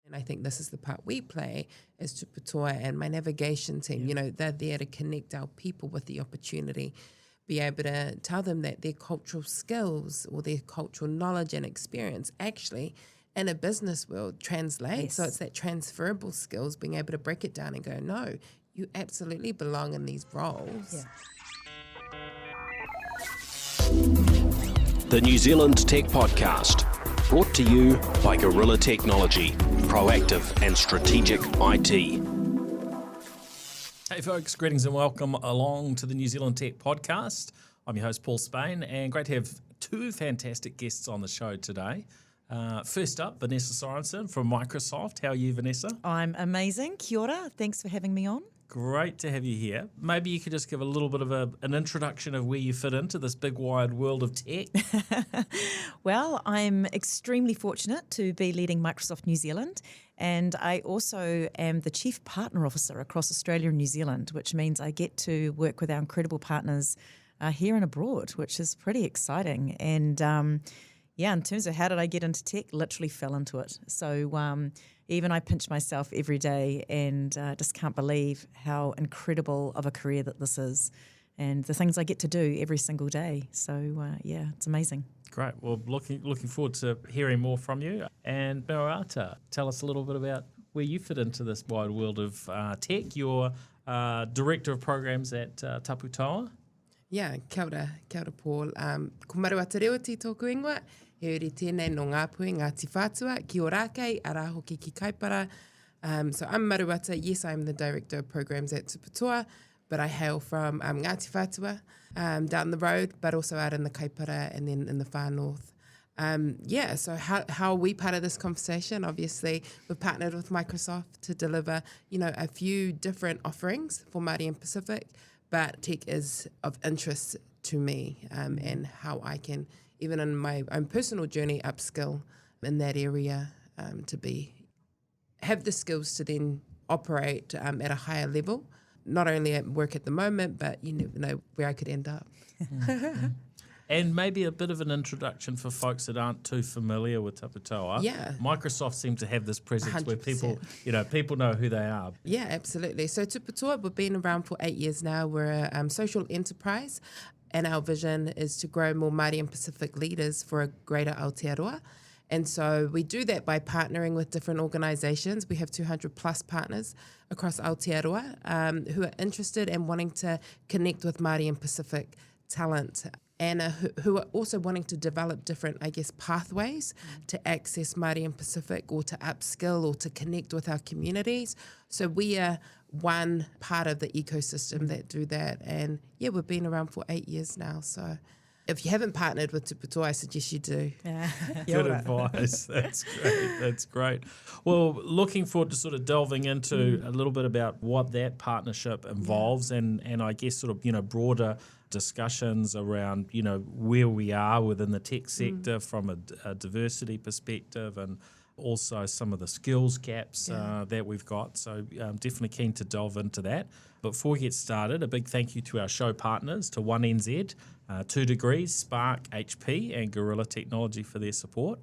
And I think this is the part we play as TupuToa and my navigation team. You know, they're there to connect our people with the opportunity, be able to tell them that their cultural skills or their cultural knowledge and experience actually in a business world translates. Yes. So it's that transferable skills, being able to break it down and go, no, you absolutely belong in these roles. Yeah. The New Zealand Tech Podcast, brought to you by Gorilla Technology, proactive and strategic IT. Hey folks, greetings and welcome along to the New Zealand Tech Podcast. I'm your host Paul Spain, and great to have two fantastic guests on the show today. First up, Vanessa Sorensen from Microsoft. How are you, Vanessa? I'm amazing. Kia ora. Thanks for having me on. Great to have you here. Maybe you could just give a little bit of an introduction of where you fit into this big wide world of tech. Well, I'm extremely fortunate to be leading Microsoft New Zealand, and I also am the Chief Partner Officer across Australia and New Zealand, which means I get to work with our incredible partners here and abroad, which is pretty exciting. And in terms of how did I get into tech, literally fell into it. So even I pinch myself every day and just can't believe how incredible of a career that this is and the things I get to do every single day. So, it's amazing. Great. Well, looking forward to hearing more from you. And Marata, tell us a little bit about where you fit into this wide world of tech. You're Director of Programs at TupuToa. Yeah, kia ora Paul. Ko maruata reo ti tōku ingoa, he uri tēnei no ngā pui Ngāti Whātua, ki ora kei, ara hoki ki kaipara. So I'm Maruata, yes, I'm the Director of Programs at TupuToa, but I hail from Ngāti Whātua, down the road, but also out in the kaipara and then in the far north. So how are we part of this conversation? Obviously, we've partnered with Microsoft to deliver, a few different offerings for Māori and Pacific, but tech is of interest to me and how I can, even in my own personal journey, upskill in that area to have the skills to then operate at a higher level, not only at work at the moment, but you never know where I could end up. And maybe a bit of an introduction for folks that aren't too familiar with TupuToa. Yeah. Microsoft seems to have this presence 100%. where people know who they are. Yeah, absolutely. So TupuToa, we've been around for 8 years now. We're a social enterprise, and our vision is to grow more Māori and Pacific leaders for a greater Aotearoa. And so we do that by partnering with different organisations. We have 200 plus partners across Aotearoa who are interested and wanting to connect with Māori and Pacific talent, and who are also wanting to develop different, pathways to access Māori and Pacific or to upskill or to connect with our communities. So we are one part of the ecosystem that do that. And we've been around for 8 years now. So if you haven't partnered with TupuToa, I suggest you do. Yeah. Good advice. That's great. Well, looking forward to sort of delving into a little bit about what that partnership involves and I guess sort of, broader discussions around, where we are within the tech sector from a diversity perspective and also some of the skills gaps that we've got. So I'm definitely keen to delve into that. But before we get started, a big thank you to our show partners, to 1NZ, 2 Degrees, Spark, HP and Gorilla Technology for their support.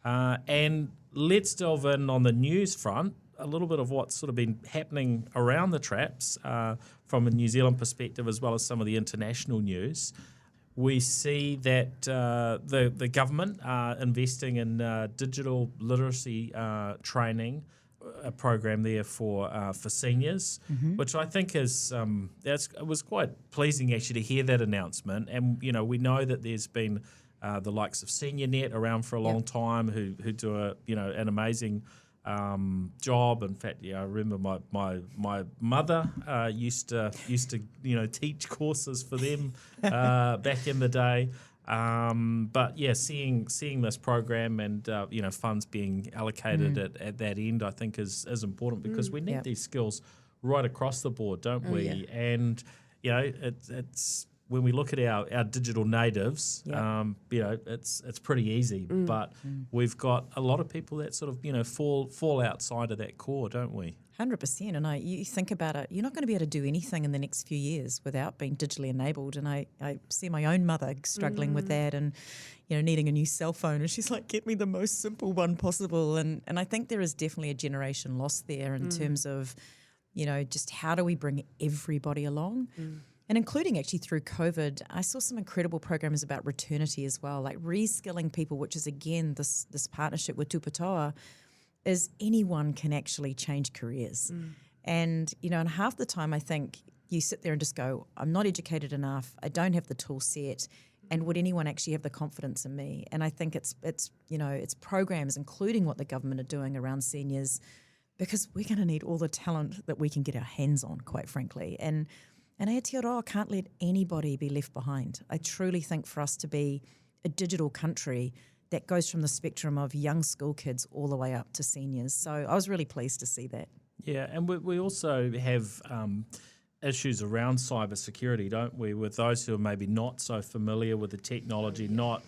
And let's delve in on the news front, a little bit of what's sort of been happening around the traps from a New Zealand perspective as well as some of the international news. We see that the government are investing in digital literacy training, a program there for seniors, which I think is it was quite pleasing actually to hear that announcement. And we know that there's been the likes of SeniorNet around for a long time who do an amazing job. In fact, I remember my mother used to teach courses for them back in the day. But seeing this program and funds being allocated at that end, I think is important because we need these skills right across the board, don't we? Yeah. And it's when we look at our digital natives, it's pretty easy. But we've got a lot of people that sort of, fall outside of that core, don't we? 100%. And you think about it, you're not going to be able to do anything in the next few years without being digitally enabled. And I see my own mother struggling with that and, needing a new cell phone. And she's like, get me the most simple one possible. And I think there is definitely a generation lost there in terms of, just how do we bring everybody along? And including actually through COVID, I saw some incredible programs about returnity as well, like reskilling people, which is, again, this partnership with TupuToa, is anyone can actually change careers. And, and half the time I think you sit there and just go, I'm not educated enough, I don't have the tool set, and would anyone actually have the confidence in me? And I think it's programs, including what the government are doing around seniors, because we're going to need all the talent that we can get our hands on, quite frankly. And Aotearoa can't let anybody be left behind. I truly think for us to be a digital country that goes from the spectrum of young school kids all the way up to seniors. So I was really pleased to see that. Yeah, and we also have issues around cybersecurity, don't we, with those who are maybe not so familiar with the technology, not,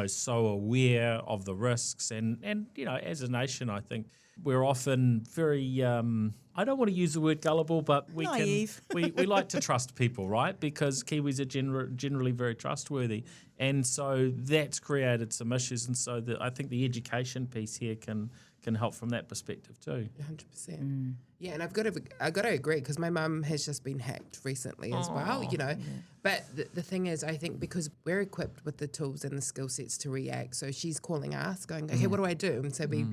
so aware of the risks. And as a nation, I think we're often very, I don't want to use the word gullible, but we like to trust people, right? Because Kiwis are generally very trustworthy. And so that's created some issues. And so I think the education piece here can help from that perspective too. 100%. Yeah, and I've got to agree, because my mum has just been hacked recently as well, Yeah. But the thing is, I think because we're equipped with the tools and the skill sets to react, so she's calling us, going, okay, what do I do? And so we,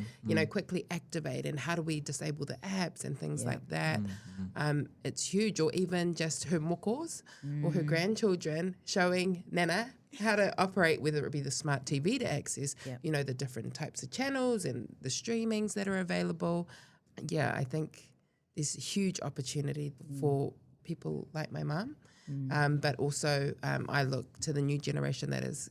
quickly activate, and how do we disable the apps and things like that. It's huge. Or even just her mokos or her grandchildren showing Nana how to operate, whether it be the smart TV to access, the different types of channels and the streamings that are available. Yeah, I think there's a huge opportunity for people like my mum. But also I look to the new generation that is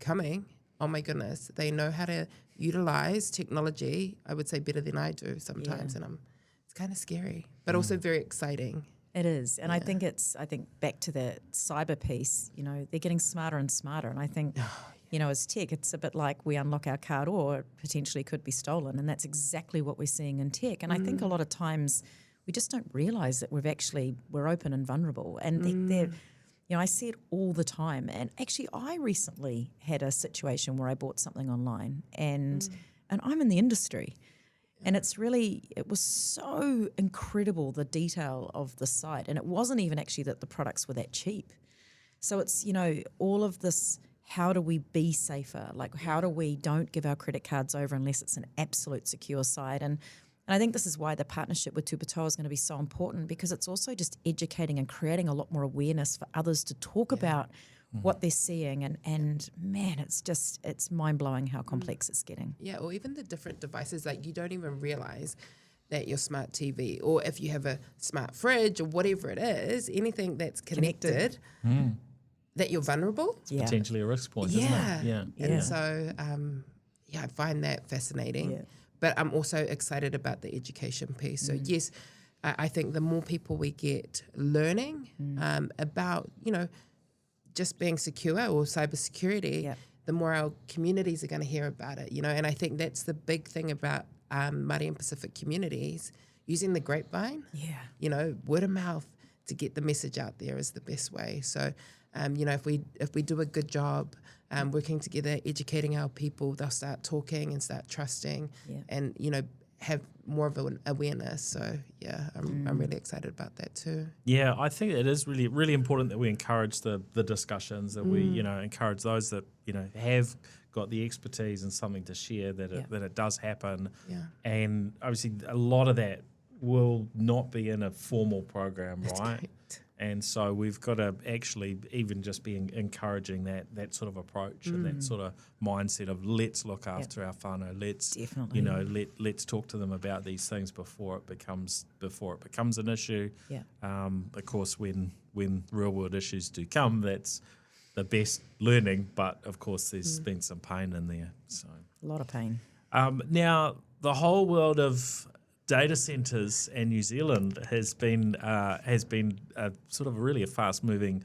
coming. Oh my goodness, they know how to utilize technology, I would say, better than I do sometimes. And it's kind of scary, but also very exciting. It is. And I think back to the cyber piece, they're getting smarter and smarter. And I think, as tech, it's a bit like we unlock our car door, it potentially could be stolen. And that's exactly what we're seeing in tech. And I think a lot of times we just don't realise that we're open and vulnerable. And they're I see it all the time. And actually, I recently had a situation where I bought something online and I'm in the industry. And it was so incredible, the detail of the site. And it wasn't even actually that the products were that cheap. So it's, all of this, how do we be safer? Like, how do we don't give our credit cards over unless it's an absolute secure site? And I think this is why the partnership with TupuToa is going to be so important, because it's also just educating and creating a lot more awareness for others to talk about what they're seeing. And man, it's mind-blowing how complex it's getting. Yeah, or even the different devices, like you don't even realize that your smart TV, or if you have a smart fridge or whatever it is, anything that's connected. That you're vulnerable. It's potentially a risk point, isn't it? Yeah. And so, I find that fascinating. Yeah. But I'm also excited about the education piece. So yes, I think the more people we get learning about, just being secure or cybersecurity, the more our communities are going to hear about it, And I think that's the big thing about Māori and Pacific communities, using the grapevine, word of mouth to get the message out there is the best way. So, if we do a good job working together, educating our people, they'll start talking and start trusting and, have more of an awareness. So, I'm really excited about that too. Yeah, I think it is really, really important that we encourage the discussions, that we, encourage those that, have got the expertise and something to share, that it does happen. Yeah. And obviously a lot of that will not be in a formal program, right? Right. And so we've got to actually even just be encouraging that sort of approach and that sort of mindset of let's look after our whānau, let's talk to them about these things before it becomes an issue. Yeah. Of course, when real world issues do come, that's the best learning. But of course, there's been some pain in there. So a lot of pain. Now the whole world of data centers and New Zealand has been sort of really a fast-moving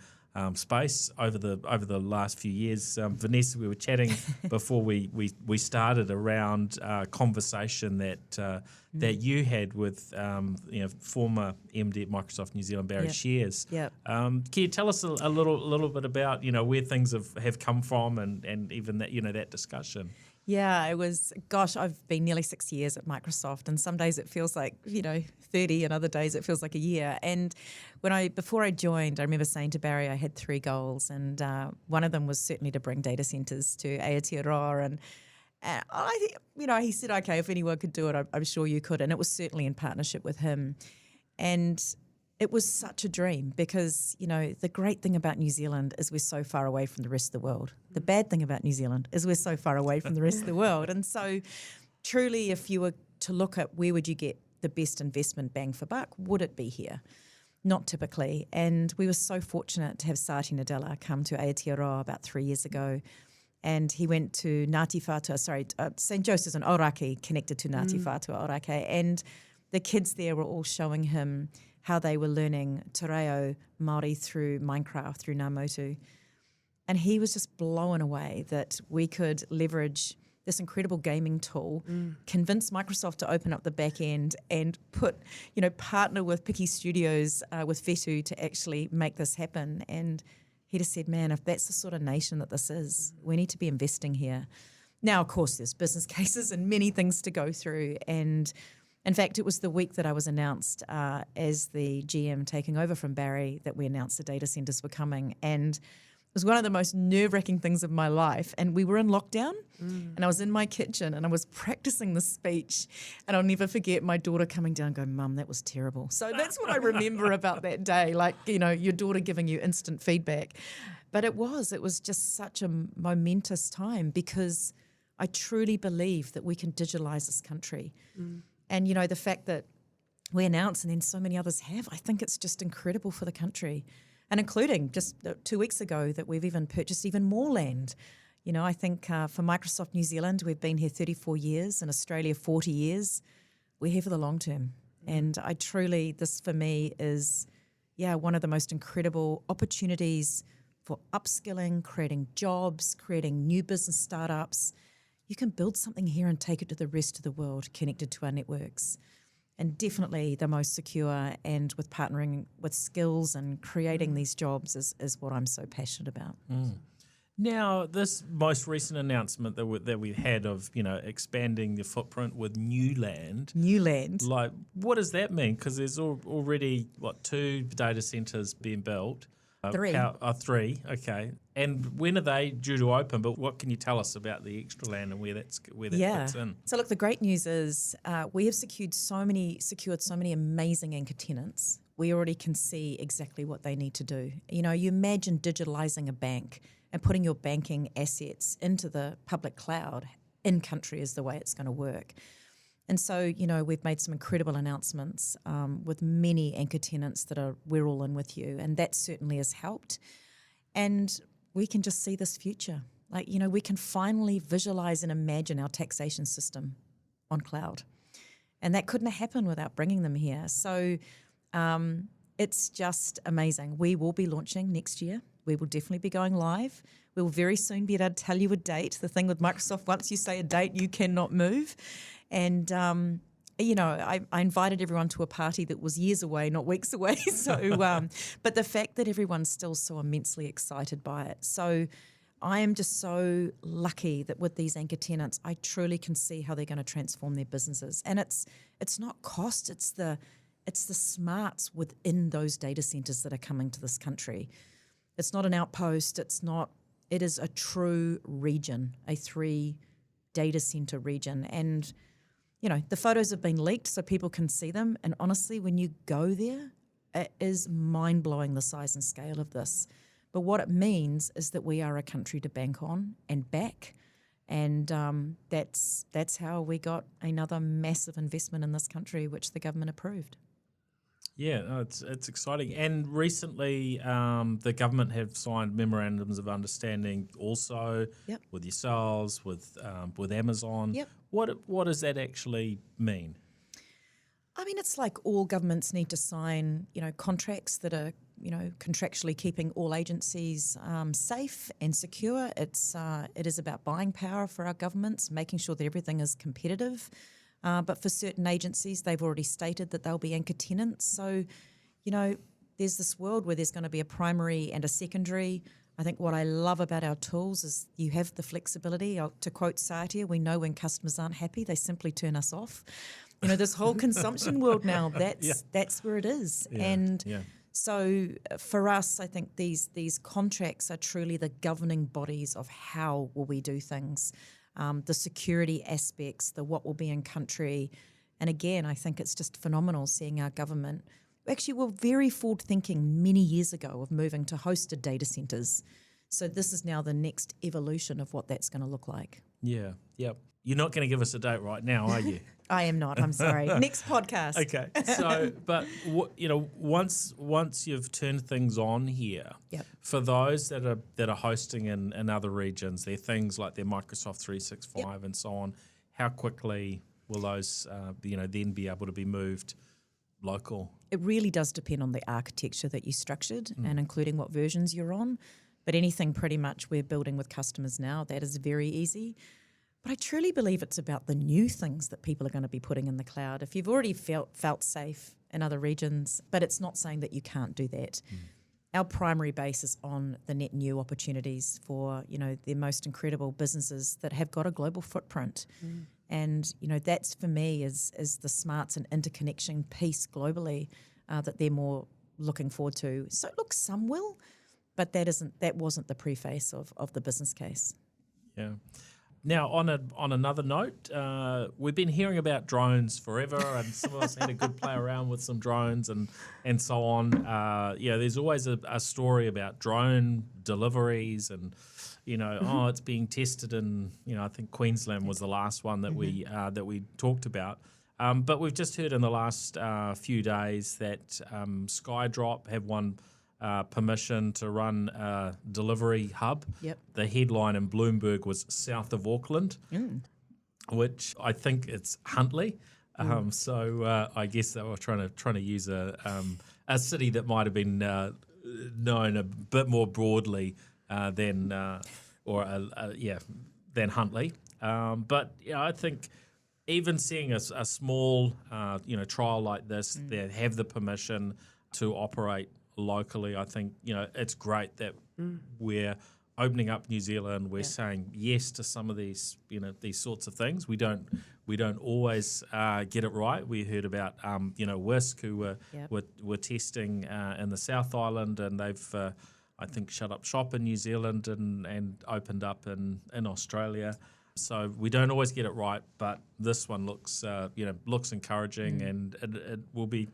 space over the last few years. Vanessa, we were chatting before we started around conversation that you had with former MD at Microsoft New Zealand, Barry Shears. Yep. Can you tell us a little bit about where things have come from and even that that discussion? Yeah, it was, gosh, I've been nearly 6 years at Microsoft, and some days it feels like, 30, and other days it feels like a year. And before I joined, I remember saying to Barry I had 3 goals, and one of them was certainly to bring data centers to Aotearoa. And he said, okay, if anyone could do it, I'm sure you could. And it was certainly in partnership with him. And it was such a dream because, the great thing about New Zealand is we're so far away from the rest of the world. The bad thing about New Zealand is we're so far away from the rest of the world. And so truly, if you were to look at where would you get the best investment bang for buck, would it be here? Not typically. And we were so fortunate to have Sati Nadella come to Aotearoa about 3 years ago. And he went to St. Joseph's in Orake, connected to Ngāti Whātua Orake. And the kids there were all showing him how they were learning te reo Māori through Minecraft, through Ngā Motu. And he was just blown away that we could leverage this incredible gaming tool, convince Microsoft to open up the back end and partner with Piki Studios, with Fetu to actually make this happen. And he just said, man, if that's the sort of nation that this is, we need to be investing here. Now, of course, there's business cases and many things to go through. And in fact, it was the week that I was announced as the GM taking over from Barry that we announced the data centers were coming. And it was one of the most nerve-wracking things of my life. And we were in lockdown and I was in my kitchen and I was practicing the speech. And I'll never forget my daughter coming down and going, Mum, that was terrible. So that's what I remember about that day, your daughter giving you instant feedback. But it was just such a momentous time because I truly believe that we can digitalize this country. And, the fact that we announced and then so many others have, I think it's just incredible for the country. And including just 2 weeks ago that we've even purchased even more land. I think for Microsoft New Zealand, we've been here 34 years, in Australia 40 years. We're here for the long term. And this for me is, one of the most incredible opportunities for upskilling, creating jobs, creating new business startups. You can build something here and take it to the rest of the world connected to our networks. And definitely the most secure and with partnering with skills and creating these jobs is what I'm so passionate about. Now, this most recent announcement that we had of, expanding the footprint with new land. Like, what does that mean? Because there's already, 2 data centers being built. 3. 3, okay. And when are they due to open? But what can you tell us about the extra land and where that fits in? So look, the great news is we have secured so many amazing anchor tenants. We already can see exactly what they need to do. You imagine digitalizing a bank and putting your banking assets into the public cloud in country is the way it's going to work. And so, we've made some incredible announcements with many anchor tenants that we're all in with you, and that certainly has helped. And we can just see this future. We can finally visualize and imagine our taxation system on cloud. And that couldn't have happened without bringing them here. So it's just amazing. We will be launching next year. We will definitely be going live. We will very soon be able to tell you a date. The thing with Microsoft, once you say a date, you cannot move. And, I invited everyone to a party that was years away, not weeks away. So, but the fact that everyone's still so immensely excited by it. So I am just so lucky that with these anchor tenants, I truly can see how they're going to transform their businesses. And it's not cost, it's the smarts within those data centers that are coming to this country. It's not an outpost. It is a true region, a 3 data center region. And, the photos have been leaked so people can see them. And honestly, when you go there, it is mind-blowing the size and scale of this. But what it means is that we are a country to bank on and back. And that's how we got another massive investment in this country, which the government approved. Yeah, no, it's exciting. And recently, the government have signed memorandums of understanding also with yourselves, with Amazon. Yep. What does that actually mean? I mean, it's like all governments need to sign, contracts that are, contractually keeping all agencies safe and secure. It is about buying power for our governments, making sure that everything is competitive. But for certain agencies, they've already stated that they'll be anchor tenants. So, there's this world where there's going to be a primary and a secondary. I think what I love about our tools is you have the flexibility. To quote Satya, we know when customers aren't happy, they simply turn us off. This whole consumption world now, that's where it is. So for us, I think these contracts are truly the governing bodies of how will we do things, the security aspects, the what will be in country. And again, I think it's just phenomenal seeing our government. Actually, we're very forward-thinking many years ago of moving to hosted data centres. So this is now the next evolution of what that's going to look like. Yeah, yep. You're not going to give us a date right now, are you? I am not. I'm sorry. Next podcast. Okay. So, but once you've turned things on here, yep. For those that are hosting in other regions, they're things like their Microsoft 365 yep. and so on. How quickly will those then be able to be moved local? It really does depend on the architecture that you structured and including what versions you're on. But anything pretty much we're building with customers now, that is very easy. But I truly believe it's about the new things that people are going to be putting in the cloud. If you've already felt safe in other regions, but it's not saying that you can't do that. Our primary base is on the net new opportunities for, the most incredible businesses that have got a global footprint. And, that's for me is the smarts and interconnection piece globally that they're more looking forward to. So look, some will, but that wasn't the preface of the business case. Yeah. Now, on another note, we've been hearing about drones forever, and some of us had a good play around with some drones and so on. There's always a story about drone deliveries, and it's being tested in I think Queensland was the last one that we talked about. But we've just heard in the last few days that SkyDrop have won permission to run a delivery hub. Yep. The headline in Bloomberg was south of Auckland, which I think it's Huntly. So I guess they were trying to use a city that might have been known a bit more broadly than Huntly. But I think even seeing a small trial like this, they have the permission to operate locally. I think it's great that we're opening up New Zealand. We're saying yes to some of these these sorts of things. We don't always get it right. We heard about Whisk, who were testing in the South Island, and they've I think shut up shop in New Zealand and opened up in Australia. So we don't always get it right, but this one looks encouraging, and it will be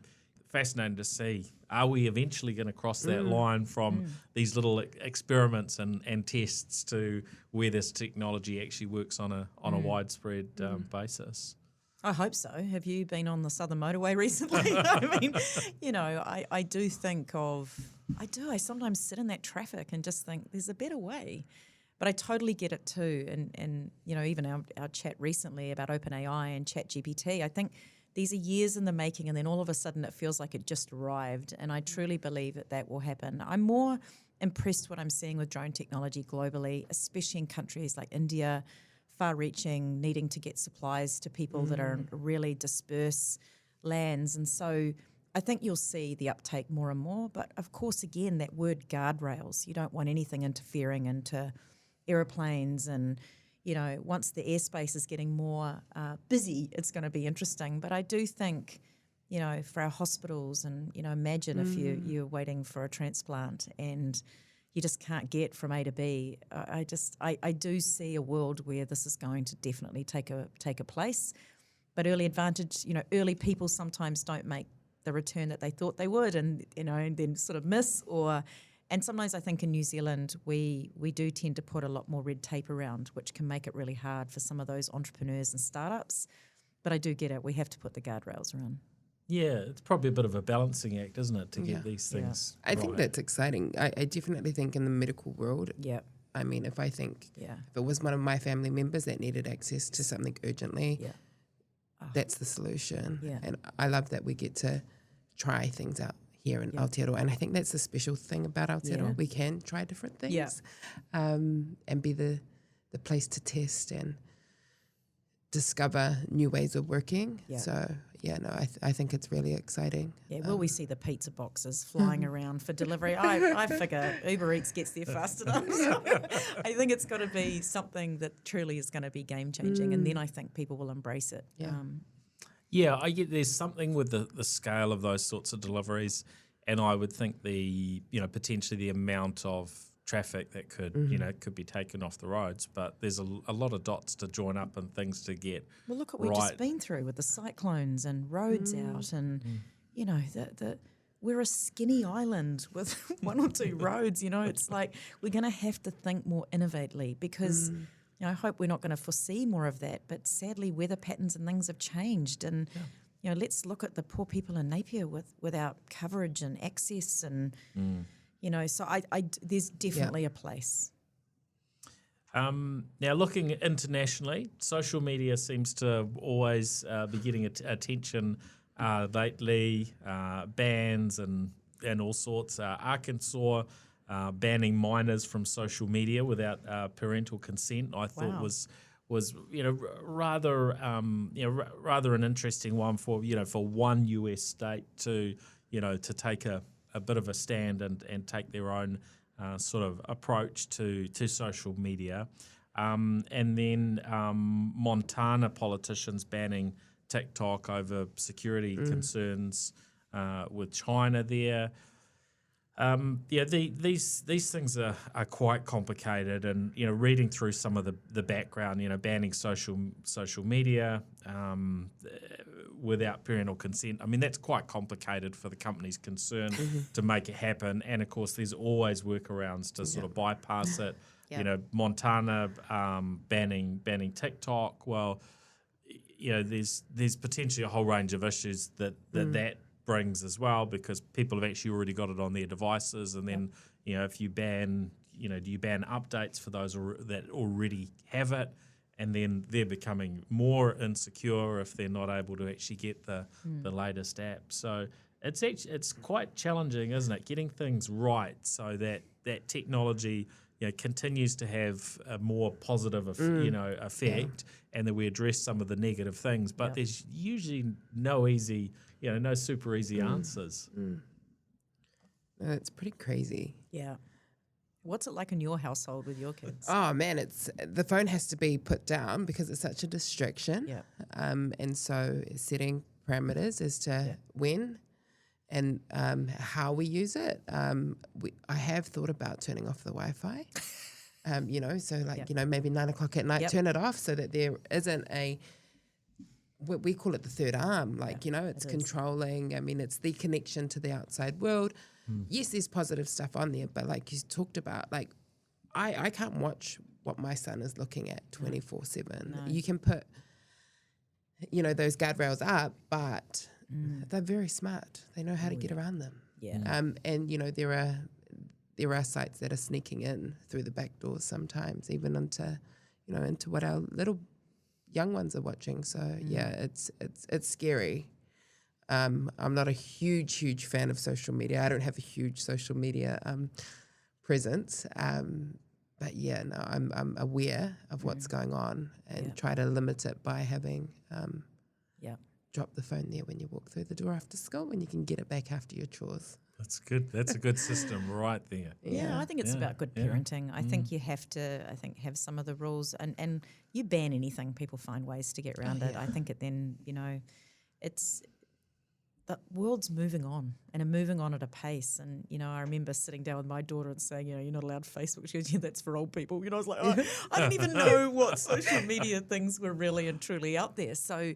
fascinating to see. Are we eventually going to cross that line from these little experiments and tests to where this technology actually works on a widespread basis? I hope so. Have you been on the Southern Motorway recently? I mean, I do think I sometimes sit in that traffic and just think there's a better way. But I totally get it too. And even our chat recently about OpenAI and ChatGPT, I think these are years in the making, and then all of a sudden it feels like it just arrived. And I truly believe that will happen. I'm more impressed what I'm seeing with drone technology globally, especially in countries like India, far-reaching, needing to get supplies to people that are really dispersed lands. And so I think you'll see the uptake more and more. But of course, again, that word guardrails, you don't want anything interfering into aeroplanes, and once the airspace is getting more busy, it's going to be interesting. But I do think, for our hospitals, and imagine if you're waiting for a transplant and you just can't get from A to B. I do see a world where this is going to definitely take a place. But early advantage, early people sometimes don't make the return that they thought they would, and then sort of miss or. And sometimes I think in New Zealand we do tend to put a lot more red tape around, which can make it really hard for some of those entrepreneurs and startups. But I do get it. We have to put the guardrails around. Yeah, it's probably a bit of a balancing act, isn't it, to get these things I think that's exciting. I definitely think in the medical world, I mean, if I think if it was one of my family members that needed access to something urgently, that's the solution. Yeah. And I love that we get to try things out here in Aotearoa. And I think that's the special thing about Aotearoa. Yeah. We can try different things Yeah. and be the place to test and discover new ways of working. Yeah. So, I think it's really exciting. Yeah, will we see the pizza boxes flying around for delivery? I figure Uber Eats gets there fast enough. So I think it's got to be something that truly is going to be game-changing, and then I think people will embrace it. Yeah. Yeah, I get there's something with the scale of those sorts of deliveries, and I would think potentially the amount of traffic that could be taken off the roads, but there's a lot of dots to join up and things to get Well, look what we've just been through with the cyclones and roads out, and we're a skinny island with one or two roads. It's like we're going to have to think more innovatively because. I hope we're not going to foresee more of that, but sadly weather patterns and things have changed, and let's look at the poor people in Napier without coverage and access, and so there's definitely a place. Now, looking internationally, social media seems to always be getting attention lately. Bans and all sorts. Arkansas. Banning minors from social media without parental consent, I thought was rather an interesting one for one US state to take a bit of a stand and take their own sort of approach to social media, and then Montana politicians banning TikTok over security concerns with China there. These things are quite complicated, and reading through some of the background, banning social media without parental consent. I mean, that's quite complicated for the companies concerned to make it happen. And of course, there's always workarounds to sort of bypass it. Yep. Montana banning TikTok. Well, there's potentially a whole range of issues that brings as well, because people have actually already got it on their devices, and then if you ban do you ban updates for those that already have it, and then they're becoming more insecure if they're not able to actually get the latest app. So it's quite challenging, isn't it, getting things right so that technology continues to have a more positive effect, and that we address some of the negative things, but there's usually no super easy answers. No, it's pretty crazy. Yeah. What's it like in your household with your kids? Oh man, the phone has to be put down because it's such a distraction. Yeah. And so setting parameters as to when and how we use it. I have thought about turning off the Wi-Fi. So maybe 9 o'clock at night, turn it off so that there isn't we call it the third arm, it's controlling. I mean, it's the connection to the outside world. Yes, there's positive stuff on there, but like you talked about, I can't watch what my son is looking at 24/7. No. You can put, those guardrails up, but they're very smart. They know how to get around them. Yeah. And there are sites that are sneaking in through the back doors sometimes, even into what our little young ones are watching. So it's scary. I'm not a huge fan of social media. I don't have a huge social media presence. But I'm aware of what's going on and try to limit it by having drop the phone there when you walk through the door after school, and you can get it back after your chores. That's good. That's a good system right there. Yeah, I think it's about good parenting. I think you have to, have some of the rules, and you ban anything, people find ways to get around it. I think it's the world's moving on, and are moving on at a pace. And, I remember sitting down with my daughter and saying, you're not allowed Facebook. She goes, that's for old people. I was like, I didn't even know what social media things were really and truly out there. So,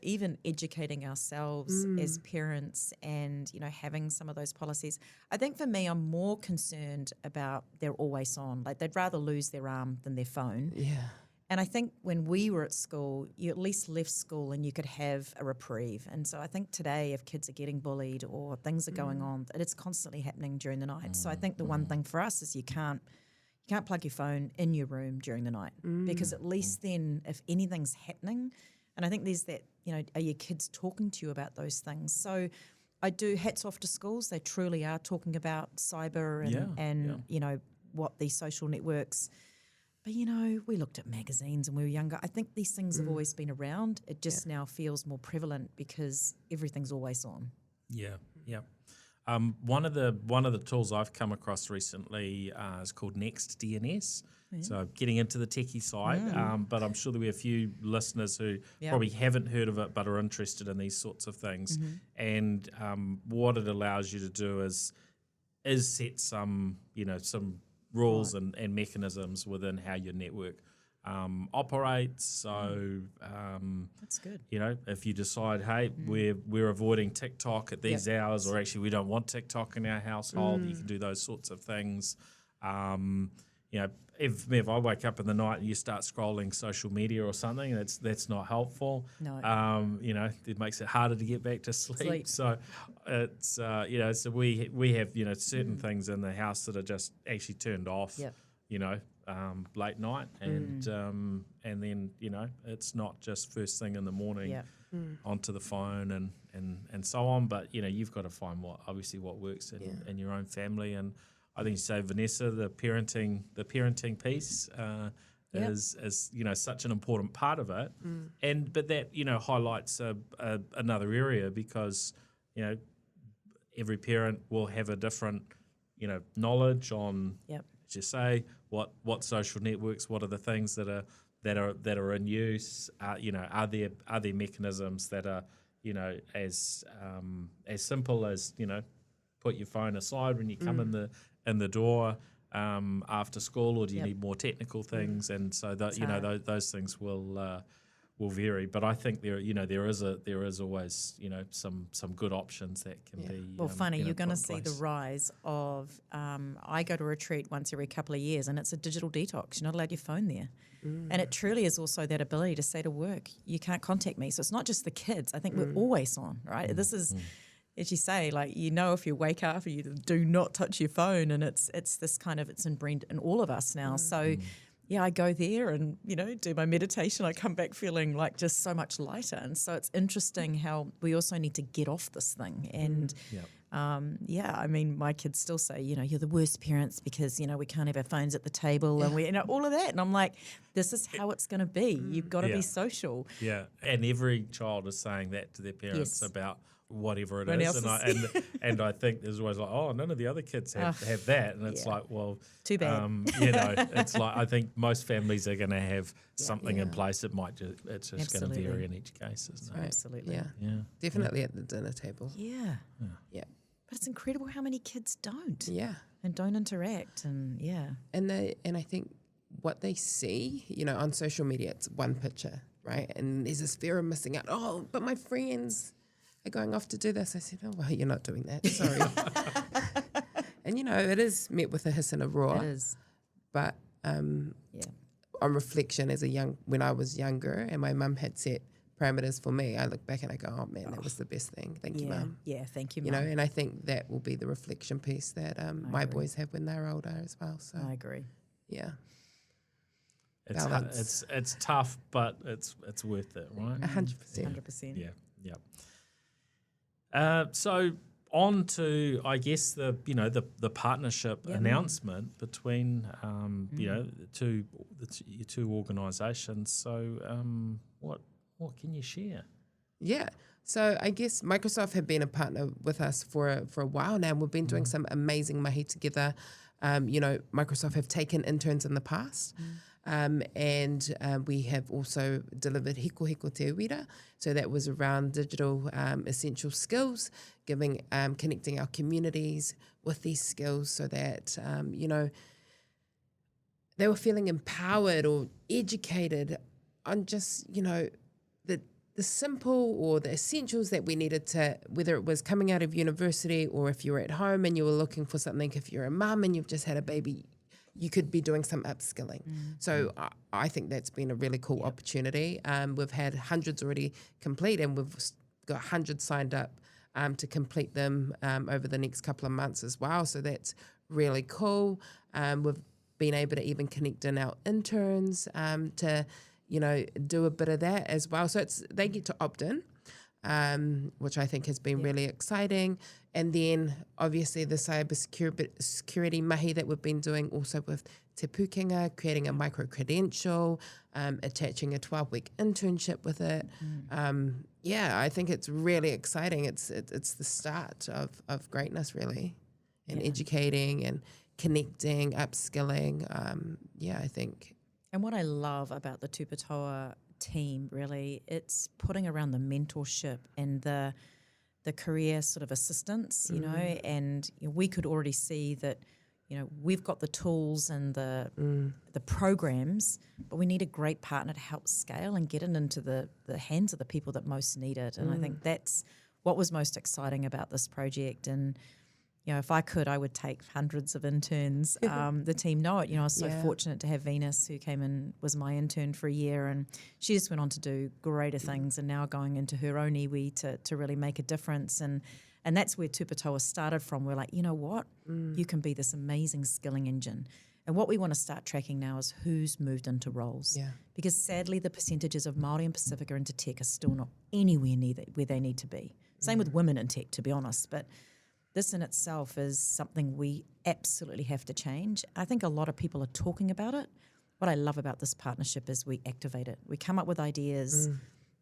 even educating ourselves as parents and, having some of those policies. I think for me, I'm more concerned about they're always on. Like, they'd rather lose their arm than their phone. Yeah. And I think when we were at school, you at least left school and you could have a reprieve. And so I think today, if kids are getting bullied or things are going on, it's constantly happening during the night. So I think the one thing for us is you can't plug your phone in your room during the night, because at least then if anything's happening, and I think there's are your kids talking to you about those things? So I do hats off to schools. They truly are talking about cyber and what these social networks. But, we looked at magazines when we were younger. I think these things have always been around. It just now feels more prevalent because everything's always on. Yeah, yeah. One of the tools I've come across recently is called Next DNS. Yeah. So getting into the techie side, but I'm sure there'll be a few listeners who probably haven't heard of it but are interested in these sorts of things. And what it allows you to do is set some rules and mechanisms within how your network operates. So that's good. If you decide, hey, we're avoiding TikTok at these hours, or actually we don't want TikTok in our household, you can do those sorts of things. If I wake up in the night and you start scrolling social media or something, that's not helpful. No. It makes it harder to get back to sleep. So it's so we have certain things in the house that are just actually turned off. Yep. Late night, and then it's not just first thing in the morning onto the phone and so on. But you've got to find what works in your own family. And I think you say, Vanessa, the parenting piece is such an important part of it. But that highlights another area, because every parent will have a different knowledge on. Yep. As you say, what social networks, what are the things that are in use? Are there mechanisms that are as simple as put your phone aside when you come in the door after school, or do you need more technical things? And so that those things will vary. But I think there is always some good options that can be. Well, funny, you're going to see the rise of. I go to a retreat once every couple of years, and it's a digital detox. You're not allowed your phone there, and it truly is also that ability to say to work, you can't contact me. So it's not just the kids. I think we're always on, right? This is. As you say, if you wake up, you do not touch your phone, and it's this kind of, it's ingrained in all of us now. So. Yeah, I go there and, do my meditation. I come back feeling like just so much lighter. And so it's interesting how we also need to get off this thing. And, my kids still say, you're the worst parents because, we can't have our phones at the table and we, all of that. And I'm like, this is how it's going to be. You've got to be social. Yeah, and every child is saying that to their parents about whatever it is, and I think there's always none of the other kids have that, and it's too bad. It's like, I think most families are going to have something in place. It's just going to vary in each case, isn't it? Absolutely. Yeah. Definitely at the dinner table. Yeah. But it's incredible how many kids don't. Yeah. And don't interact, and and I think what they see, on social media, it's one picture, right? And there's this fear of missing out. Oh, but my friends are going off to do this. I said, oh, well, you're not doing that. Sorry. And, it is met with a hiss and a roar. It is. But on reflection, when I was younger and my mum had set parameters for me, I look back and I go, oh, man, that was the best thing. Thank you, Mum. Yeah, thank you, Mum. And I think that will be the reflection piece that my boys have when they're older as well. So I agree. Yeah. It's tough, but it's worth it, right? 100%. 100%. Yeah. So on to, I guess, the partnership announcement between your two organisations. So what can you share? Yeah. So I guess Microsoft have been a partner with us for a while now. We've been doing some amazing mahi together. Microsoft have taken interns in the past. And we have also delivered Hiko Hiko Te Wira. So that was around digital essential skills, connecting our communities with these skills so that, they were feeling empowered or educated on just, the simple or the essentials that we needed to, whether it was coming out of university or if you were at home and you were looking for something, if you're a mum and you've just had a baby, you could be doing some upskilling. So I think that's been a really cool opportunity. We've had hundreds already complete, and we've got hundreds signed up to complete them over the next couple of months as well. So that's really cool. We've been able to even connect in our interns to, do a bit of that as well. So they get to opt in, which I think has been really exciting. And then obviously the cybersecurity mahi that we've been doing also with Te Pukenga, creating a micro-credential, attaching a 12-week internship with it. I think it's really exciting. It's the start of greatness, really, and educating and connecting, upskilling. I think. And what I love about the TupuToa team, really, it's putting around the mentorship and the career sort of assistance, and we could already see that, we've got the tools and the programs, but we need a great partner to help scale and get it into the hands of the people that most need it. And I think that's what was most exciting about this project. And if I could, I would take hundreds of interns. The team know it. I was so fortunate to have Venus, who came in, was my intern for a year, and she just went on to do greater things, and now going into her own iwi to really make a difference. And that's where TupuToa started from. We're like, you know what? You can be this amazing skilling engine. And what we want to start tracking now is who's moved into roles. Yeah. Because sadly, the percentages of Māori and Pacifica into tech are still not anywhere near where they need to be. Same with women in tech, to be honest. But this in itself is something we absolutely have to change. I think a lot of people are talking about it. What I love about this partnership is we activate it. We come up with ideas.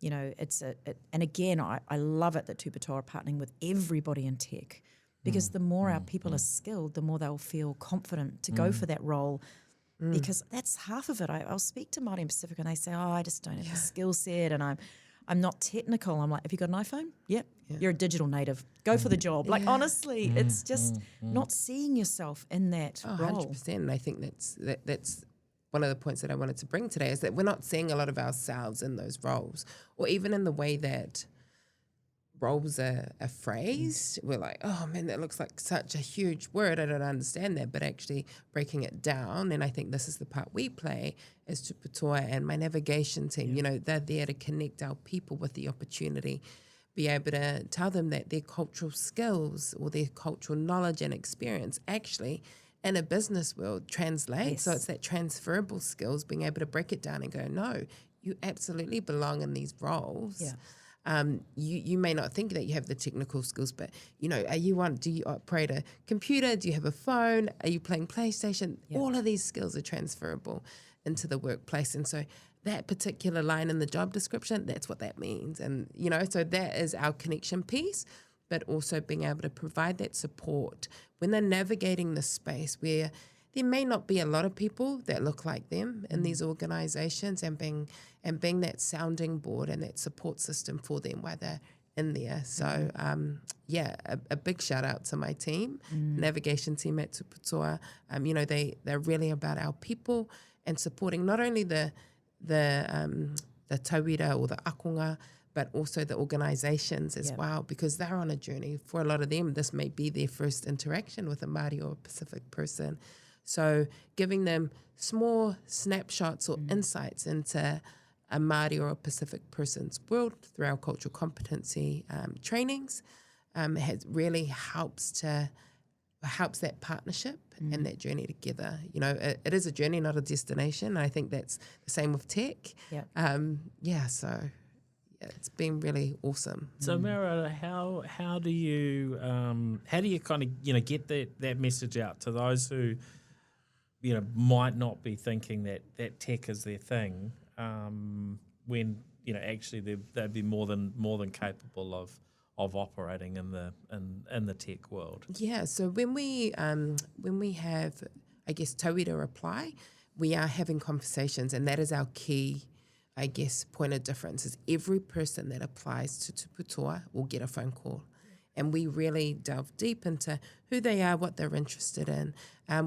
And again, I love it that TupuToa are partnering with everybody in tech, because the more our people are skilled, the more they'll feel confident to go for that role, because that's half of it. I'll speak to Māori and Pacifica and they say, I just don't have the skill set and I'm not technical. I'm like, have you got an iPhone? Yep. You're a digital native. Go for the job. Like, honestly, it's just not seeing yourself in that role. 100%. And I think that's one of the points that I wanted to bring today, is that we're not seeing a lot of ourselves in those roles, or even in the way that roles are phrased. We're like, oh man, that looks like such a huge word. I don't understand that. But actually breaking it down, and I think this is the part we play as TupuToa and my navigation team. They're there to connect our people with the opportunity, be able to tell them that their cultural skills or their cultural knowledge and experience actually in a business world translate. Yes. So it's that transferable skills, being able to break it down and go, no, you absolutely belong in these roles. Yeah. You may not think that you have the technical skills, but do you operate a computer? Do you have a phone? Are you playing PlayStation? Yeah. All of these skills are transferable into the workplace. And so that particular line in the job description, that's what that means. And, so that is our connection piece, but also being able to provide that support when they're navigating the space where there may not be a lot of people that look like them in these organizations, and being that sounding board and that support system for them while they're in there. So, a big shout out to my team, navigation team at TupuToa. They're really about our people and supporting not only the tauira or the akonga, but also the organisations as well, because they're on a journey. For a lot of them, this may be their first interaction with a Māori or a Pacific person. So giving them small snapshots or insights into a Māori or a Pacific person's world through our cultural competency trainings has really helps that partnership and that journey together. It is a journey, not a destination. I think that's the same with tech. It's been really awesome. So Mara, how do you kind of get that message out to those who might not be thinking that tech is their thing, when actually they'd be more than capable of operating in the tech world? Yeah. So when we have, I guess, tauira apply, we are having conversations, and that is our key, I guess, point of difference, is every person that applies to TupuToa will get a phone call. And we really delve deep into who they are, what they're interested in.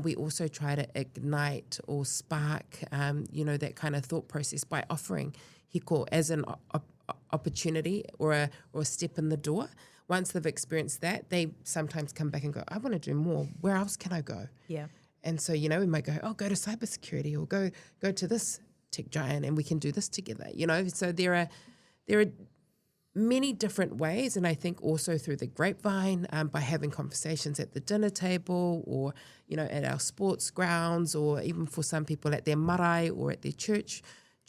We also try to ignite or spark, that kind of thought process by offering hiko as an opportunity or a step in the door. Once they've experienced that, they sometimes come back and go, I want to do more. Where else can I go? Yeah. And so, we might go, go to cybersecurity, or go to this tech giant, and we can do this together. So there are many different ways, and I think also through the grapevine, by having conversations at the dinner table, or at our sports grounds, or even for some people at their marae or at their church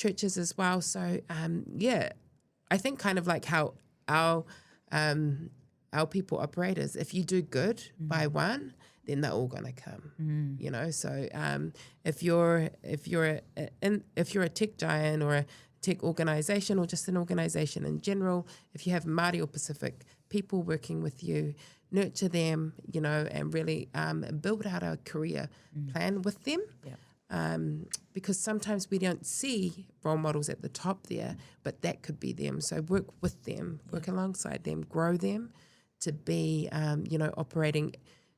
churches as well. So I think kind of like how our people operate is, if you do good by one, then they're all going to come. You know, so if you're a tech giant or a tech organization, or just an organization in general, if you have Māori or Pacific people working with you, nurture them, you know, and really build out a career plan with them. Because sometimes we don't see role models at the top there, but that could be them. So work with them, work alongside them, grow them to be, you know, operating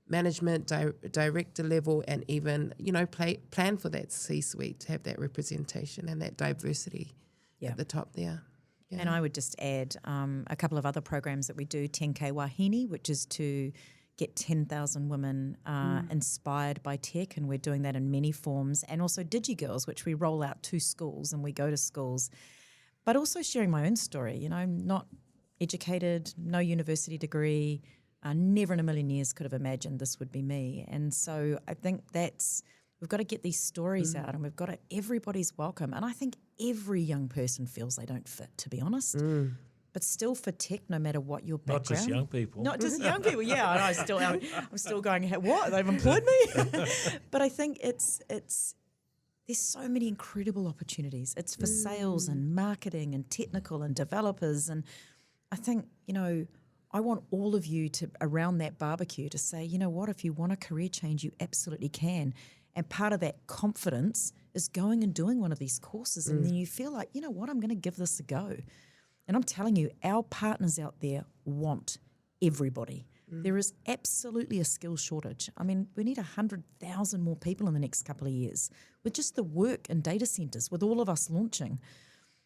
management, director level, and even, you know, plan for that C-suite to have that representation and that diversity at the top there. Yeah. And I would just add a couple of other programs that we do, 10K Wahine, which is to get 10,000 women inspired by tech, and we're doing that in many forms, and also DigiGirls, which we roll out to schools, and we go to schools. But also sharing my own story. You know, I'm not educated, no university degree, never in a million years could have imagined this would be me. And so I think we've got to get these stories out, and we've got to, everybody's welcome. And I think every young person feels they don't fit, to be honest. But still for tech, no matter what your background. Not just young people. Not just young people, yeah. And I'm still going, what? They've employed me? But I think there's so many incredible opportunities. It's for sales and marketing and technical and developers. And I think, you know, I want all of you to, around that barbecue, to say, you know what, if you want a career change, you absolutely can. And part of that confidence is going and doing one of these courses. And then you feel like, you know what, I'm going to give this a go. And I'm telling you, our partners out there want everybody. There is absolutely a skill shortage. I mean, we need 100,000 more people in the next couple of years with just the work in data centers, with all of us launching.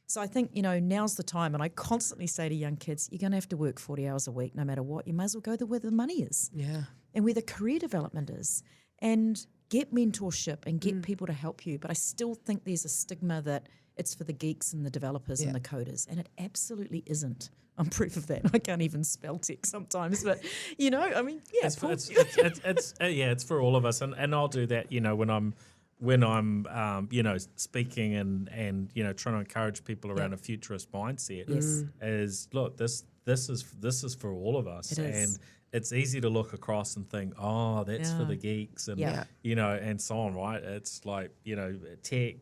So I think, you know, now's the time. And I constantly say to young kids, you're going to have to work 40 hours a week no matter what. You may as well go where the money is. Yeah. And where the career development is. And get mentorship and get people to help you. But I still think there's a stigma that it's for the geeks and the developers and the coders, and it absolutely isn't. I'm proof of that. I can't even spell tech sometimes, but you know, I mean, yeah, it's for all of us, and I'll do that. You know, when I'm you know, speaking and you know, trying to encourage people around a futurist mindset. Is look, this is for all of us, and it's easy to look across and think, oh, that's for the geeks, and you know, and so on, right? It's like, you know, tech.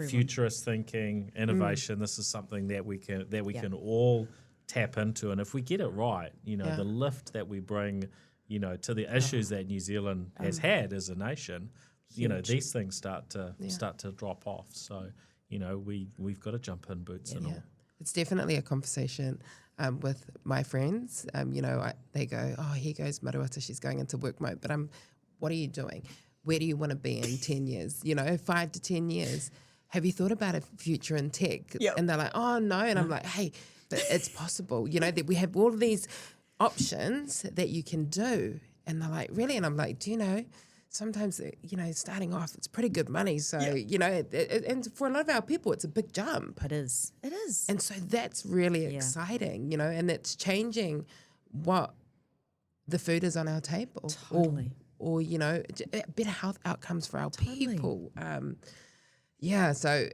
Futurist thinking, innovation. This is something that we can all tap into, and if we get it right, you know, the lift that we bring, you know, to the issues that New Zealand has had as a nation, you know, these things start to drop off. So, you know, we've got to jump in, boots and all. It's definitely a conversation with my friends. You know, they go, oh, here goes Maruata, she's going into work mode, but what are you doing? Where do you want to be in 10 years? You know, 5 to 10 years. Have you thought about a future in tech? And they're like, oh, no. And I'm like, hey, but it's possible. You know, that we have all of these options that you can do. And they're like, really? And I'm like, do you know, sometimes, you know, starting off, it's pretty good money. So, you know, and for a lot of our people, it's a big jump. It is. It is. And so that's really exciting, you know, and it's changing what the food is on our table. Totally. Or, you know, better health outcomes for our people. So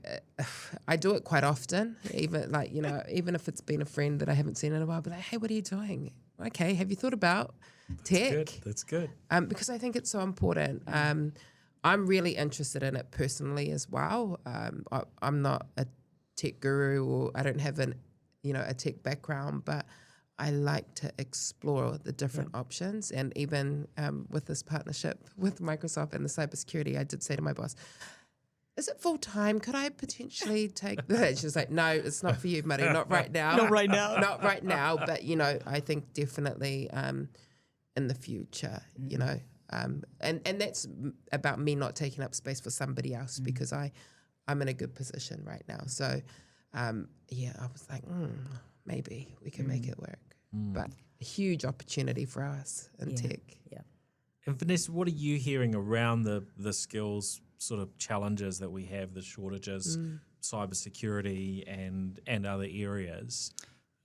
I do it quite often, even like, you know, even if it's been a friend that I haven't seen in a while, but like, hey, what are you doing? Okay, have you thought about tech? That's good. Because I think it's so important. I'm really interested in it personally as well. I'm not a tech guru, or I don't have a tech background, but I like to explore the different options. And even with this partnership with Microsoft and the cybersecurity, I did say to my boss, is it full time? Could I potentially take that? She was like, no, it's not for you, Murray, not right now. Not right now. Not right now. But, you know, I think definitely in the future, you know, and that's about me not taking up space for somebody else, because I'm in a good position right now. So, I was like, maybe we can make it work. But a huge opportunity for us in tech. Yeah. And Vanessa, what are you hearing around the skills sort of challenges that we have, the shortages, cybersecurity and other areas?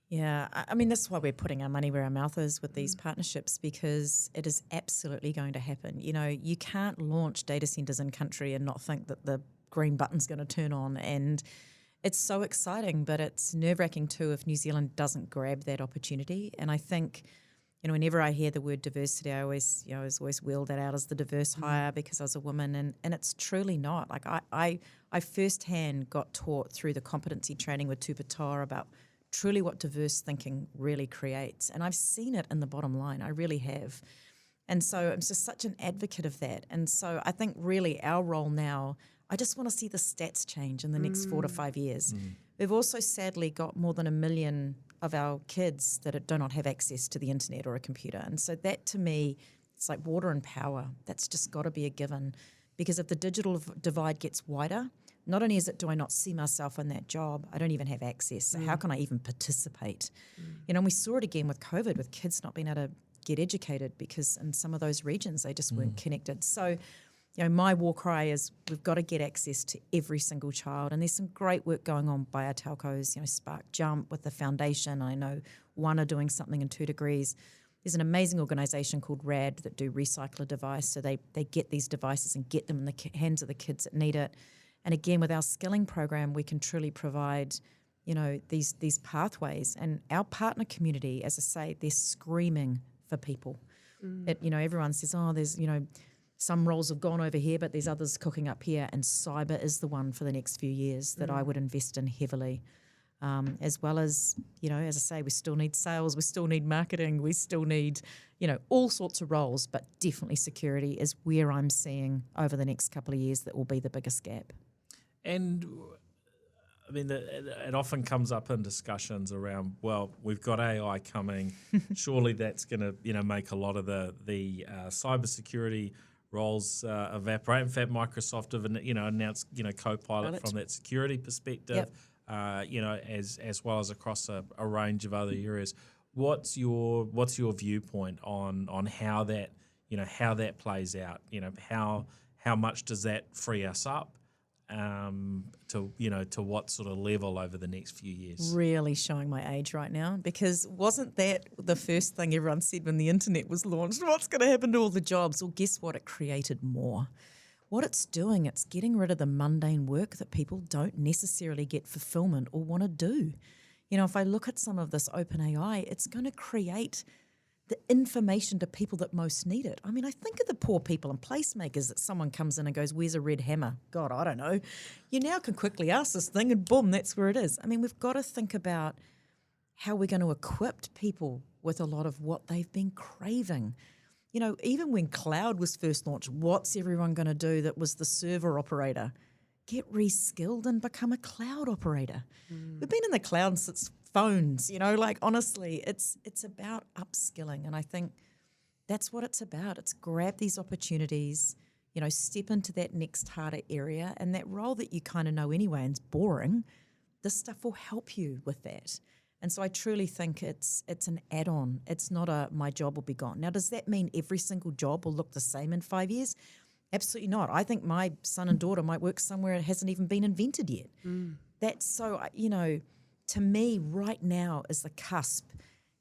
Yeah, I mean, that's why we're putting our money where our mouth is with these partnerships, because it is absolutely going to happen. You know, you can't launch data centers in country and not think that the green button's going to turn on. And it's so exciting, but it's nerve-wracking too if New Zealand doesn't grab that opportunity. And I think, whenever I hear the word diversity, I always wheel that out as the diverse hire because I was a woman, and it's truly not. Like I firsthand got taught through the competency training with TupuToa about truly what diverse thinking really creates. And I've seen it in the bottom line. I really have. And so I'm just such an advocate of that. And so I think really our role now, I just want to see the stats change in the next 4 to 5 years. We've also sadly got more than 1 million of our kids that do not have access to the internet or a computer. And so that to me, it's like water and power. That's just got to be a given. Because if the digital divide gets wider, not only do I not see myself in that job, I don't even have access. So how can I even participate? And we saw it again with COVID, with kids not being able to get educated because in some of those regions they just weren't connected. So my war cry is we've got to get access to every single child. And there's some great work going on by our telcos, Spark Jump with the foundation. I know one are doing something in 2 degrees. There's an amazing organisation called RAD that do recycle a device. So they get these devices and get them in the hands of the kids that need it. And again, with our skilling program, we can truly provide, these pathways. And our partner community, as I say, they're screaming for people. Everyone says, there's, some roles have gone over here, but there's others cooking up here, and cyber is the one for the next few years that I would invest in heavily. As well as, as I say, we still need sales, we still need marketing, we still need, all sorts of roles, but definitely security is where I'm seeing over the next couple of years that will be the biggest gap. And I mean, it often comes up in discussions around, well, we've got AI coming. Surely that's going to, make a lot of the cybersecurity roles evaporate. In fact, Microsoft have, announced, Copilot from that security perspective, as well as across a range of other areas. What's your viewpoint on how that plays out? How much does that free us up? To what sort of level over the next few years? Really showing my age right now, because wasn't that the first thing everyone said when the internet was launched? What's going to happen to all the jobs? Well, guess what? It created more. What it's doing, it's getting rid of the mundane work that people don't necessarily get fulfillment or want to do. If I look at some of this open AI, it's going to create the information to people that most need it. I mean, I think of the poor people and placemakers that someone comes in and goes, where's a red hammer? God, I don't know. You now can quickly ask this thing and boom, that's where it is. I mean, we've got to think about how we're going to equip people with a lot of what they've been craving. Even when cloud was first launched, what's everyone going to do that was the server operator? Get reskilled and become a cloud operator. We've been in the cloud since phones, honestly, it's about upskilling. And I think that's what it's about. It's grab these opportunities, step into that next harder area, and that role that you kind of know anyway and it's boring, this stuff will help you with that. And so I truly think it's an add-on. It's not my job will be gone. Now, does that mean every single job will look the same in 5 years? Absolutely not. I think my son and daughter might work somewhere it hasn't even been invented yet. That's so, to me, right now is the cusp.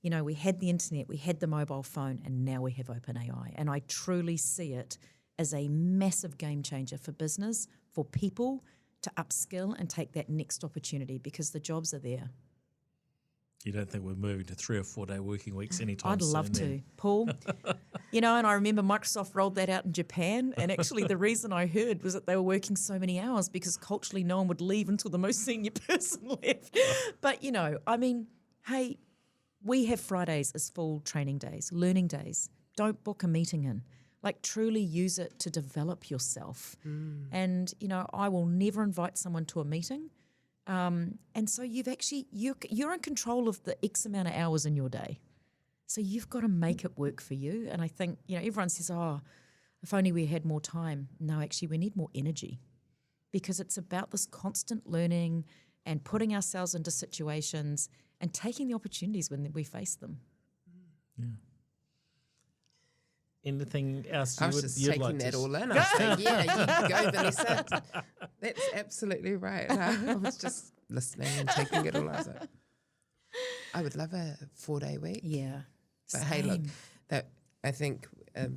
We had the internet, we had the mobile phone, and now we have open AI. And I truly see it as a massive game changer for business, for people to upskill and take that next opportunity because the jobs are there. You don't think we're moving to 3 or 4 day working weeks anytime soon? I'd love to, Paul. And I remember Microsoft rolled that out in Japan, and actually the reason I heard was that they were working so many hours because culturally no one would leave until the most senior person left. But, hey, we have Fridays as full training days, learning days. Don't book a meeting in. Truly use it to develop yourself. And, I will never invite someone to a meeting. And so you're in control of the X amount of hours in your day. So you've got to make it work for you. And I think, everyone says, if only we had more time. No, actually, we need more energy because it's about this constant learning and putting ourselves into situations and taking the opportunities when we face them. Yeah. Anything else I was just taking that all in. I was saying, you go, Vanessa. That's absolutely right. I was just listening and taking it all. I was like, I would love a 4 day week. Yeah. But hey, look, that I think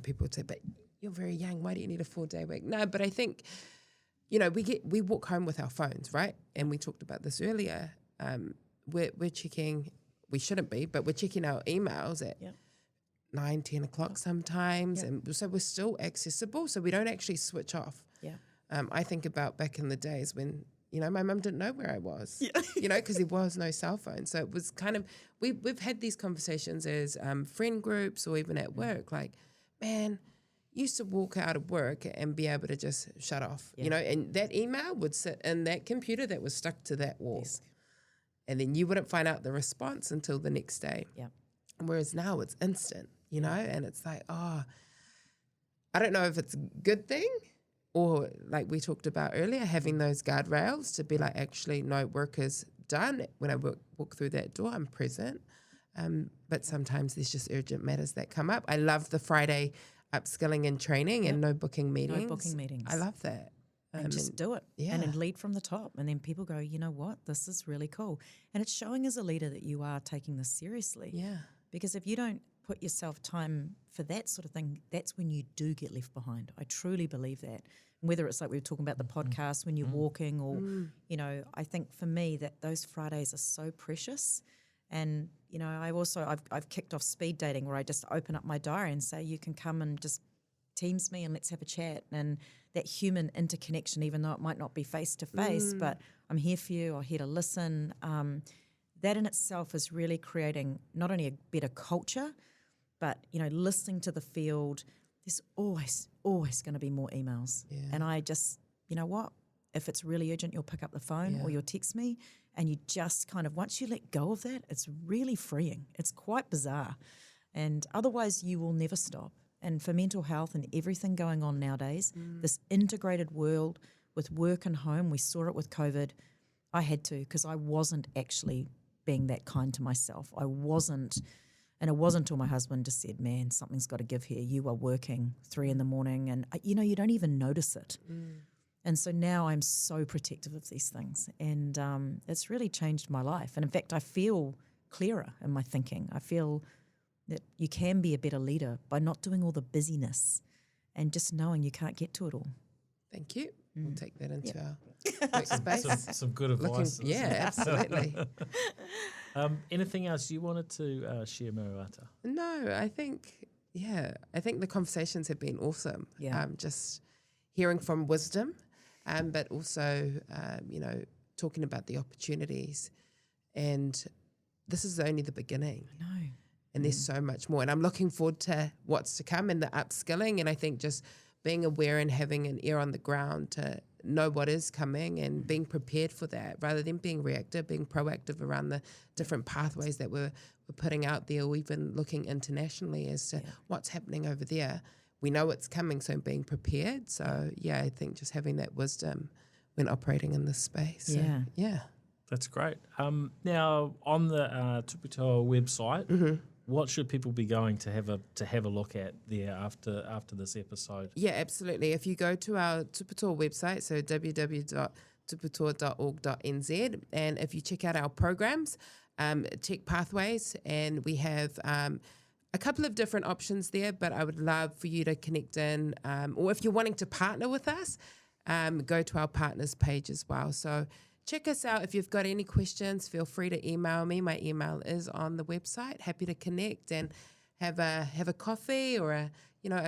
people would say, but you're very young. Why do you need a 4 day week? No, but I think, we walk home with our phones, right? And we talked about this earlier. We're checking, we shouldn't be, but we're checking our emails at 9, 10 o'clock sometimes. And so we're still accessible, so we don't actually switch off. Yeah. I think about back in the days when, my mum didn't know where I was, because there was no cell phone. So it was kind of, we've had these conversations as friend groups or even at work, like, man, used to walk out of work and be able to just shut off, and that email would sit in that computer that was stuck to that wall. Yes. And then you wouldn't find out the response until the next day. Yeah. Whereas now it's instant, and it's like, I don't know if it's a good thing or like we talked about earlier, having those guardrails to be like, actually, no, work is done. When I walk through that door, I'm present. But sometimes there's just urgent matters that come up. I love the Friday upskilling and training and no booking meetings. No booking meetings. I love that. And just do it. Yeah. And then lead from the top. And then people go, you know what? This is really cool. And it's showing as a leader that you are taking this seriously. Yeah. Because if you don't put yourself time for that sort of thing, that's when you do get left behind. I truly believe that. Whether it's like we were talking about the podcast when you're walking or, I think for me that those Fridays are so precious. And, I've kicked off speed dating where I just open up my diary and say, you can come and just Teams me and let's have a chat. And that human interconnection, even though it might not be face to face, but I'm here for you, I'm here to listen. That in itself is really creating not only a better culture, but, listening to the field. There's always going to be more emails. Yeah. And I just, you know what? If it's really urgent, you'll pick up the phone or you'll text me, and you just kind of, once you let go of that, it's really freeing. It's quite bizarre. And otherwise you will never stop. And for mental health and everything going on nowadays, this integrated world with work and home, we saw it with COVID. I had to, because I wasn't actually being that kind to myself. I wasn't. And it wasn't until my husband just said, man, something's got to give here. You are working 3 a.m. and, you don't even notice it. And so now I'm so protective of these things. And it's really changed my life. And in fact, I feel clearer in my thinking. I feel that you can be a better leader by not doing all the busyness and just knowing you can't get to it all. Thank you. We'll take that into our workspace. Some good advice. Absolutely. Anything else you wanted to share, Maruata? No, I think the conversations have been awesome. Yeah. Just hearing from wisdom, but also, talking about the opportunities. And this is only the beginning. I know. And there's so much more. And I'm looking forward to what's to come and the upskilling. And I think just being aware and having an ear on the ground to know what is coming and being prepared for that rather than being reactive, being proactive around the different pathways that we're putting out there, or even looking internationally as to what's happening over there. We know it's coming, so being prepared. So, I think just having that wisdom when operating in this space. Yeah. That's great. Now, on the TupuToa website, what should people be going to have a look at there after this episode? Yeah, absolutely. If you go to our TupuToa website, so www.tuputoa.org.nz, and if you check out our programs, check pathways, and we have a couple of different options there, but I would love for you to connect in, or if you're wanting to partner with us, go to our partners page as well. So check us out. If you've got any questions, feel free to email me. My email is on the website. Happy to connect and have a coffee or a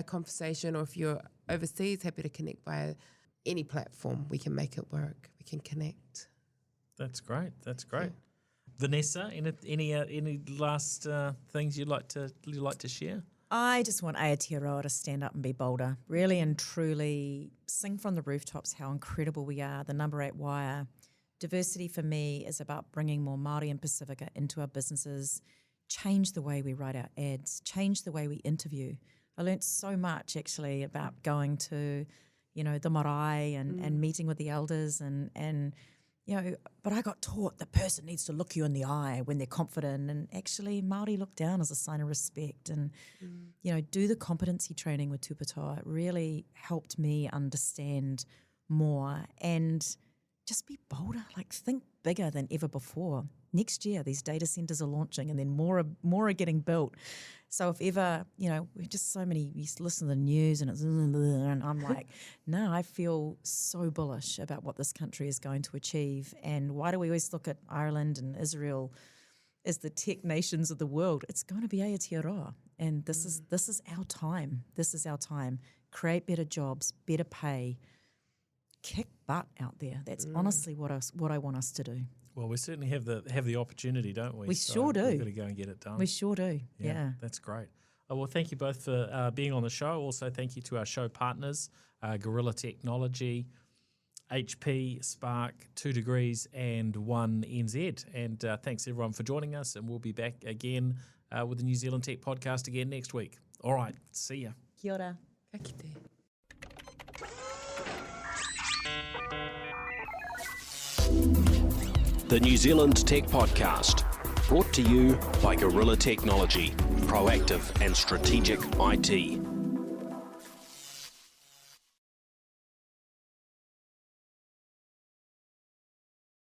conversation. Or if you're overseas, happy to connect via any platform. We can make it work. We can connect. That's great. Yeah. Vanessa, any last things you'd like to share? I just want Aotearoa to stand up and be bolder, really and truly sing from the rooftops how incredible we are, the number 8 wire. Diversity for me is about bringing more Māori and Pacifica into our businesses, change the way we write our ads, change the way we interview. I learnt so much actually about going to, the marae and meeting with the elders and but I got taught the person needs to look you in the eye when they're confident, and actually Māori look down as a sign of respect, and do the competency training with TupuToa. It really helped me understand more and just be bolder, like think bigger than ever before. Next year, these data centers are launching and then more are getting built. So if ever, we're just so many, you listen to the news and it's, and I'm like, no, I feel so bullish about what this country is going to achieve. And why do we always look at Ireland and Israel as the tech nations of the world? It's going to be Aotearoa. And this is our time. This is our time. Create better jobs, better pay, kick butt out there. That's honestly what I want us to do. Well, we certainly have the opportunity, don't we? We sure do. We've got to go and get it done. We sure do, yeah. That's great. Well, thank you both for being on the show. Also, thank you to our show partners, Gorilla Technology, HP, Spark, 2 Degrees, and 1NZ. And thanks, everyone, for joining us. And we'll be back again with the New Zealand Tech Podcast again next week. All right, see ya. Kia ora. Ka kite. The New Zealand Tech Podcast, brought to you by Gorilla Technology, proactive and strategic IT.